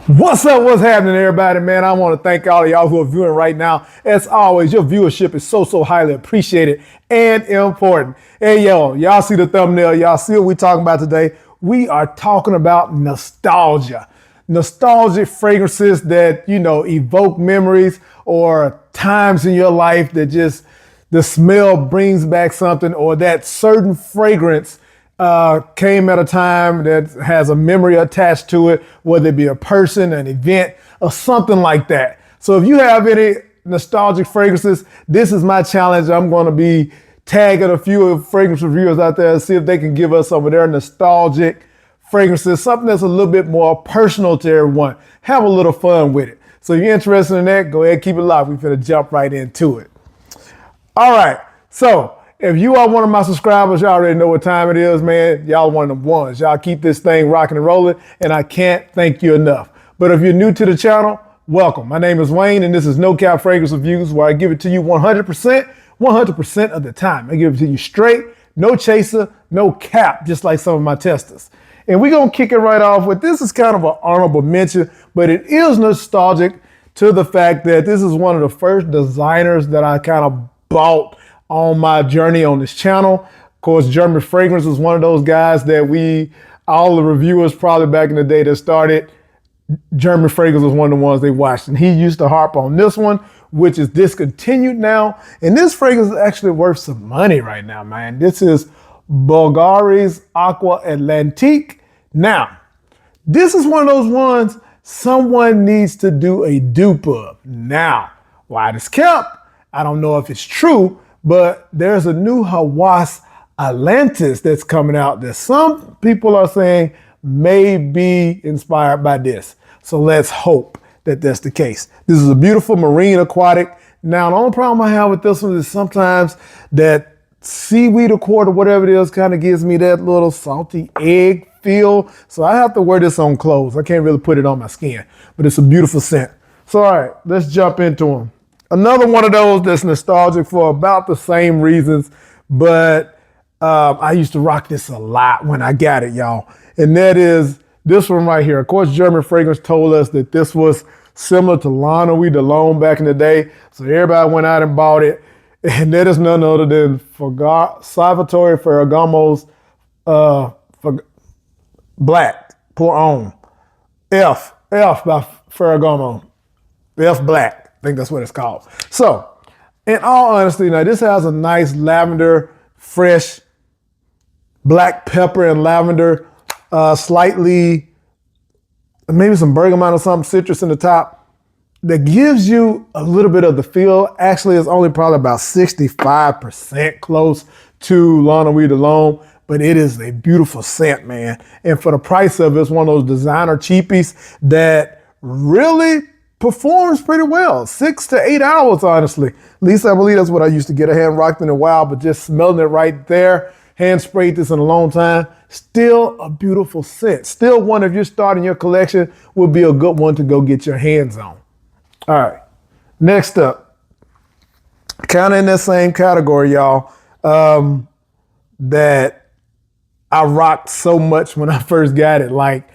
What's up? What's happening, everybody? Man, I want to thank all of y'all who are viewing right now. As always, your viewership is so highly appreciated and important. Hey, y'all see the thumbnail. Y'all see what we're talking about today. We are talking about nostalgia. Nostalgic fragrances that, evoke memories or times in your life that just the smell brings back something, or that certain fragrance came at a time that has a memory attached to it, whether it be a person, an event, or something like that. So if you have any nostalgic fragrances, this is my challenge. I'm going to be tagging a few fragrance reviewers out there and see if they can give us some of their nostalgic fragrances, something that's a little bit more personal to everyone. Have a little fun with it. So if you're interested in that, go ahead, keep it live. We're going to jump right into it. All right, so if you are one of my subscribers, y'all already know what time it is, man. Y'all one of them ones. Y'all keep this thing rocking and rolling, and I can't thank you enough. But if you're new to the channel, welcome. My name is Wayne, and this is No Cap Fragrance Reviews, where I give it to you 100% of the time. I give it to you straight, no chaser, no cap, just like some of my testers. And we're going to kick it right off with, this is kind of an honorable mention, but it is nostalgic to the fact that this is one of the first designers that I kind of bought on my journey on this channel. Of course, German Fragrance is one of those guys that all the reviewers probably back in the day that started German Fragrance was one of the ones they watched. And he used to harp on this one, which is discontinued now. And this fragrance is actually worth some money right now, man. This is Bulgari's Aqua Atlantique. Now, this is one of those ones someone needs to do a dupe of. Now, why it is kept, I don't know if it's true, but there's a new Hawas Atlantis that's coming out that some people are saying may be inspired by this. So let's hope that that's the case. This is a beautiful marine aquatic. Now, the only problem I have with this one is sometimes that seaweed accord or whatever it is kind of gives me that little salty egg feel. So I have to wear this on clothes. I can't really put it on my skin, but it's a beautiful scent. So all right, let's jump into them. Another one of those that's nostalgic for about the same reasons, but I used to rock this a lot when I got it, y'all. And that is this one right here. Of course, German Fragrance told us that this was similar to Lana We Cologne back in the day. So everybody went out and bought it. And that is none other than Salvatore Ferragamo's Black Pour On. F by Ferragamo. F Black. I think that's what it's called. So, in all honesty, now this has a nice lavender, fresh black pepper and lavender, slightly, maybe some bergamot or something, citrus in the top, that gives you a little bit of the feel. Actually, it's only probably about 65% close to Lana We Cologne, but it is a beautiful scent, man. And for the price of it, it's one of those designer cheapies that really performs pretty well. 6 to 8 hours, honestly. At least I believe that's what I used to get. I hadn't rocked in a while, but just smelling it right there, hand sprayed this in a long time. Still a beautiful scent. Still one, if you're starting your collection, would be a good one to go get your hands on. All right, next up, kind of in that same category, y'all, that I rocked so much when I first got it. Like,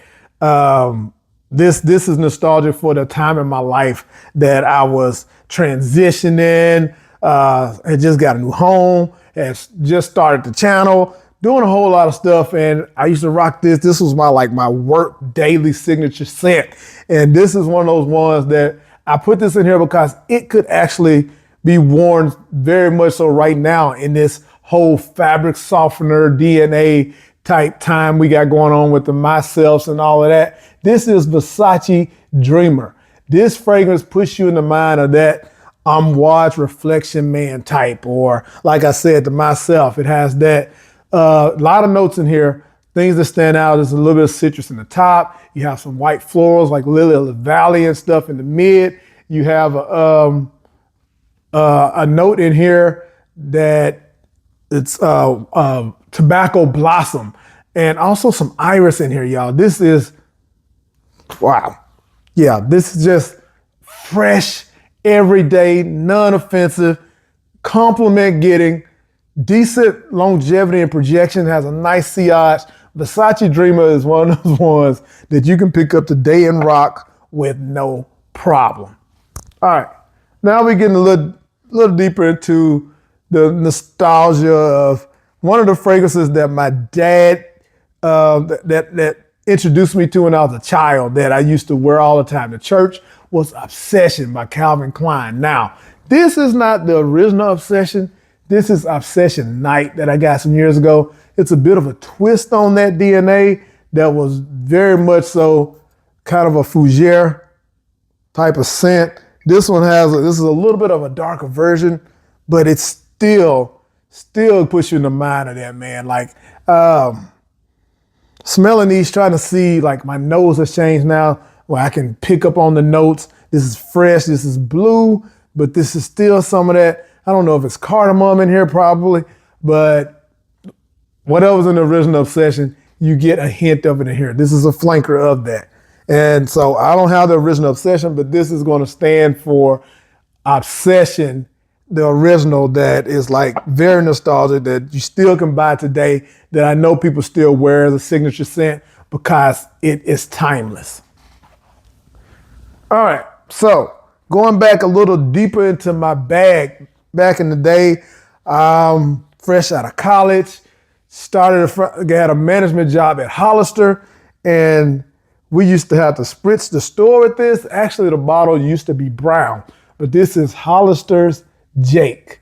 This is nostalgic for the time in my life that I was transitioning, had just got a new home, had just started the channel, doing a whole lot of stuff, and I used to rock this. This was my work daily signature scent, and this is one of those ones that I put this in here because it could actually be worn very much so right now in this whole fabric softener DNA type time we got going on with the myselfs and all of that. This is Versace Dreamer. This fragrance puts you in the mind of that watch reflection man type, or like I said, to myself, it has that lot of notes in here. Things that stand out, there's a little bit of citrus in the top. You have some white florals like Lily of the Valley and stuff in the mid. You have a note in here that it's tobacco blossom, and also some iris in here, y'all. This is, wow. Yeah, this is just fresh, everyday, non-offensive, compliment getting, decent longevity and projection, has a nice sillage. Versace Dreamer is one of those ones that you can pick up today and rock with no problem. All right, now we're getting a little deeper into the nostalgia of one of the fragrances that my dad that introduced me to when I was a child that I used to wear all the time to church was Obsession by Calvin Klein. Now, this is not the original Obsession. This is Obsession Night that I got some years ago. It's a bit of a twist on that DNA that was very much so kind of a fougere type of scent. This one this is a little bit of a darker version, but it's still puts you in the mind of that, man. Like, smelling these, trying to see, like, my nose has changed now where I can pick up on the notes. This is fresh, this is blue, but this is still some of that. I don't know if it's cardamom in here probably, but whatever's in the original Obsession, you get a hint of it in here. This is a flanker of that. And so I don't have the original Obsession, but this is going to stand for Obsession, the original, that is like very nostalgic, that you still can buy today, that I know people still wear as a signature scent because it is timeless. All right, so going back a little deeper into my bag, back in the day, fresh out of college, got a management job at Hollister, and we used to have to spritz the store with this. Actually, the bottle used to be brown, but this is Hollister's Jake.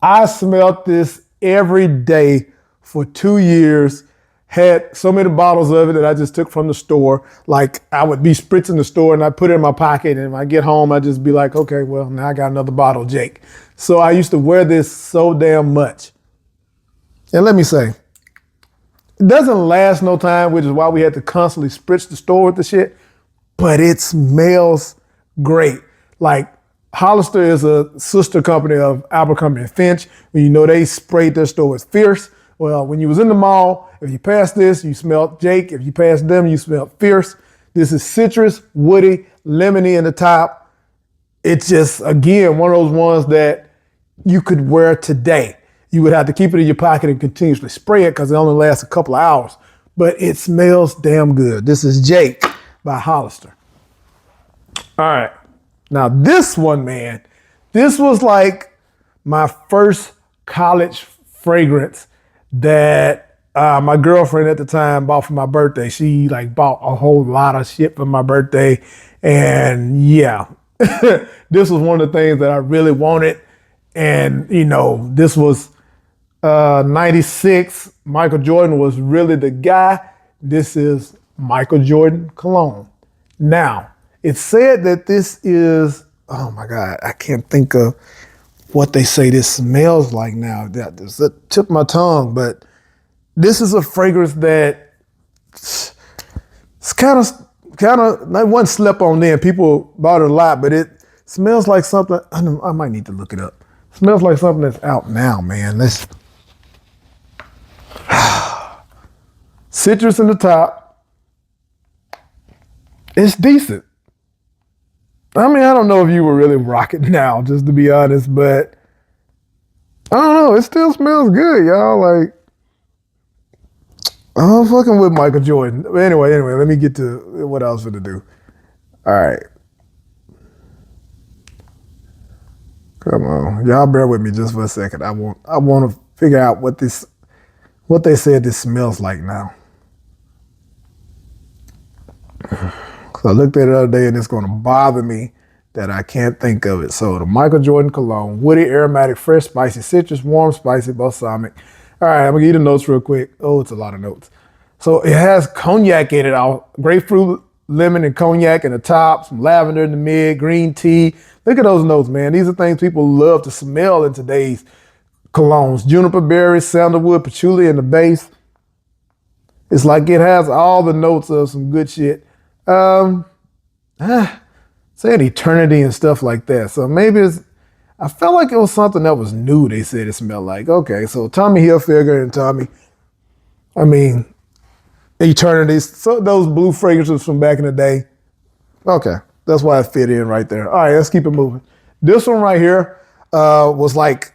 I smelled this every day for 2 years. Had so many bottles of it that I just took from the store. Like, I would be spritzing the store and I put it in my pocket, and when I get home, I just be like, okay, well, now I got another bottle of Jake. So I used to wear this so damn much. And let me say, it doesn't last no time, which is why we had to constantly spritz the store with the shit, but it smells great. Like, Hollister is a sister company of Abercrombie & Finch. You know, they sprayed their store with Fierce. Well, when you was in the mall, if you passed this, you smelled Jake. If you passed them, you smelled Fierce. This is citrus, woody, lemony in the top. It's just, again, one of those ones that you could wear today. You would have to keep it in your pocket and continuously spray it because it only lasts a couple of hours. But it smells damn good. This is Jake by Hollister. All right. Now this one, man, this was like my first college fragrance that my girlfriend at the time bought for my birthday. She like bought a whole lot of shit for my birthday. And yeah, this was one of the things that I really wanted. And you know, this was 96. Michael Jordan was really the guy. This is Michael Jordan cologne. Now, it's said that this is, oh my God, I can't think of what they say this smells like now. That just tip of my tongue, but this is a fragrance that it's kind of, I wasn't slept on then. People bought it a lot, but it smells like something, I might need to look it up. It smells like something that's out now, man. Let's, citrus in the top. It's decent. I mean, I don't know if you were really rocking now, just to be honest, but I don't know. It still smells good, y'all. Like, I'm fucking with Michael Jordan. But anyway, let me get to what I was going to do. All right. Come on. Y'all bear with me just for a second. I want to figure out what they said this smells like now. So I looked at it the other day and it's going to bother me that I can't think of it. So the Michael Jordan cologne, woody, aromatic, fresh, spicy, citrus, warm, spicy, balsamic. All right, I'm going to give you the notes real quick. Oh, it's a lot of notes. So it has cognac in it, grapefruit, lemon, and cognac in the top, some lavender in the mid, green tea. Look at those notes, man. These are things people love to smell in today's colognes. Juniper berries, sandalwood, patchouli in the base. It's like it has all the notes of some good shit. Saying eternity and stuff like that. So maybe I felt like it was something that was new. They said it smelled like. Okay, so Tommy Hilfiger and eternity. So those blue fragrances from back in the day. Okay, that's why it fit in right there. All right, let's keep it moving. This one right here was like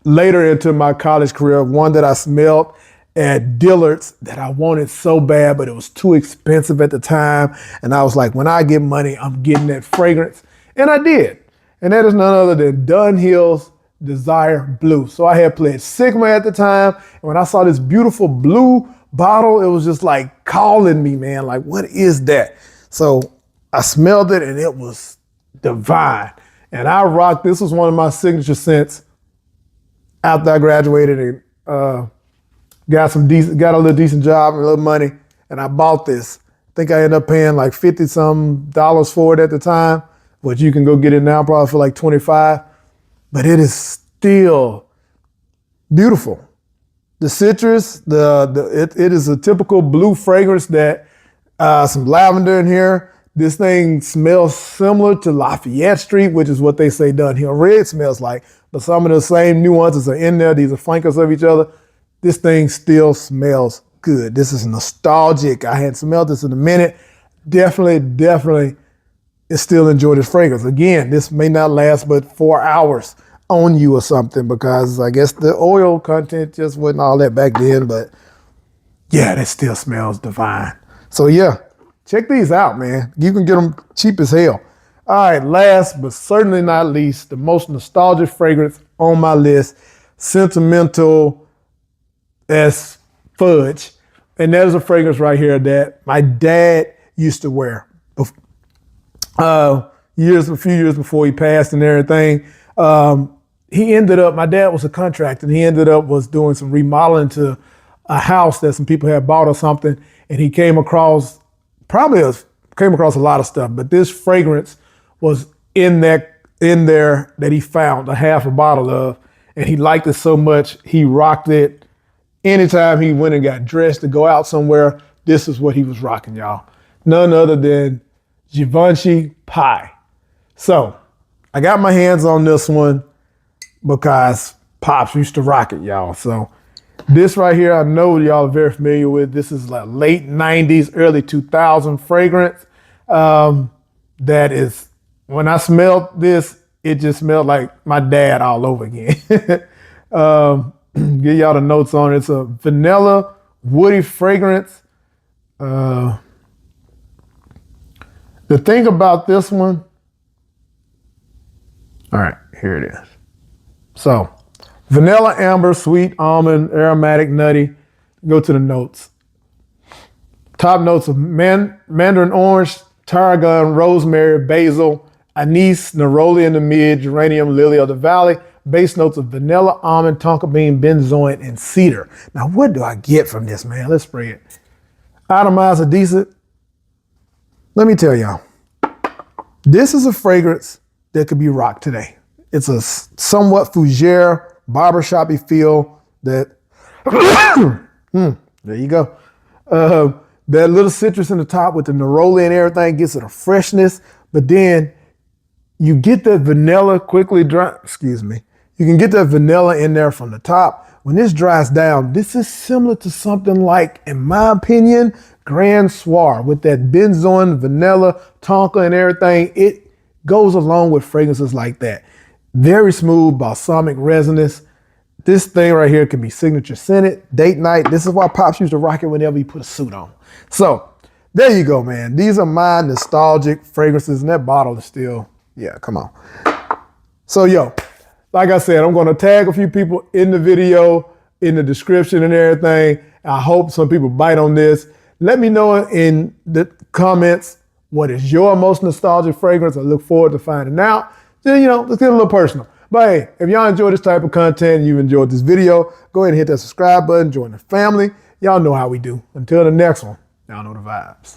later into my college career, one that I smelled at Dillard's that I wanted so bad, but it was too expensive at the time. And I was like, when I get money, I'm getting that fragrance. And I did. And that is none other than Dunhill's Desire Blue. So I had played Sigma at the time. And when I saw this beautiful blue bottle, it was just like calling me, man. Like, what is that? So I smelled it and it was divine. And I rocked. This was one of my signature scents after I graduated and got a little decent job and a little money. And I bought this. I think I ended up paying like $50-some for it at the time, but you can go get it now probably for like 25. But it is still beautiful. The citrus, it is a typical blue fragrance that some lavender in here. This thing smells similar to Lafayette Street, which is what they say Dunhill Red smells like. But some of the same nuances are in there. These are flankers of each other. This thing still smells good. This is nostalgic. I hadn't smelled this in a minute. Definitely still enjoy this fragrance. Again, this may not last but 4 hours on you or something because I guess the oil content just wasn't all that back then. But yeah, that still smells divine. So yeah. Check these out, man. You can get them cheap as hell. All right, last but certainly not least, the most nostalgic fragrance on my list, sentimental as fudge. And there's a fragrance right here that my dad used to wear a few years before he passed and everything. My dad was a contractor and he ended up doing some remodeling to a house that some people had bought or something. And he came across a lot of stuff, but this fragrance was in there that he found a half a bottle of, and he liked it so much he rocked it. Anytime he went and got dressed to go out somewhere, this is what he was rocking, y'all. None other than Givveni Pie. So I got my hands on this one because Pops used to rock it, y'all. So this right here, I know y'all are very familiar with. This is like late 90s, early 2000 fragrance. That is, when I smelled this, it just smelled like my dad all over again. Give y'all the notes on it. It's a vanilla woody fragrance. The thing about this one, all right, here it is. So, vanilla, amber, sweet, almond, aromatic, nutty. Go to the notes. Top notes of mandarin orange, tarragon, rosemary, basil, anise, neroli in the mid, geranium, lily of the valley. Base notes of vanilla, almond, tonka bean, benzoin, and cedar. Now, what do I get from this, man? Let's spray it. Atomizer decent. Let me tell y'all. This is a fragrance that could be rocked today. It's a somewhat fougere, barbershop-y feel that, there you go. That little citrus in the top with the neroli and everything gives it a freshness, but then you get that vanilla you can get that vanilla in there from the top. When this dries down, this is similar to something like, in my opinion, Grand Soir with that benzoin, vanilla, tonka and everything. It goes along with fragrances like that. Very smooth, balsamic resonance. This thing right here can be signature scented, date night. This is why Pops used to rock it whenever he put a suit on. So there you go, man. These are my nostalgic fragrances, and that bottle is still, yeah, come on. So yo, like I said, I'm gonna tag a few people in the video, in the description and everything. I hope some people bite on this. Let me know in the comments, what is your most nostalgic fragrance? I look forward to finding out. Then, let's get a little personal. But hey, if y'all enjoy this type of content and you enjoyed this video, go ahead and hit that subscribe button, join the family. Y'all know how we do. Until the next one, y'all know the vibes.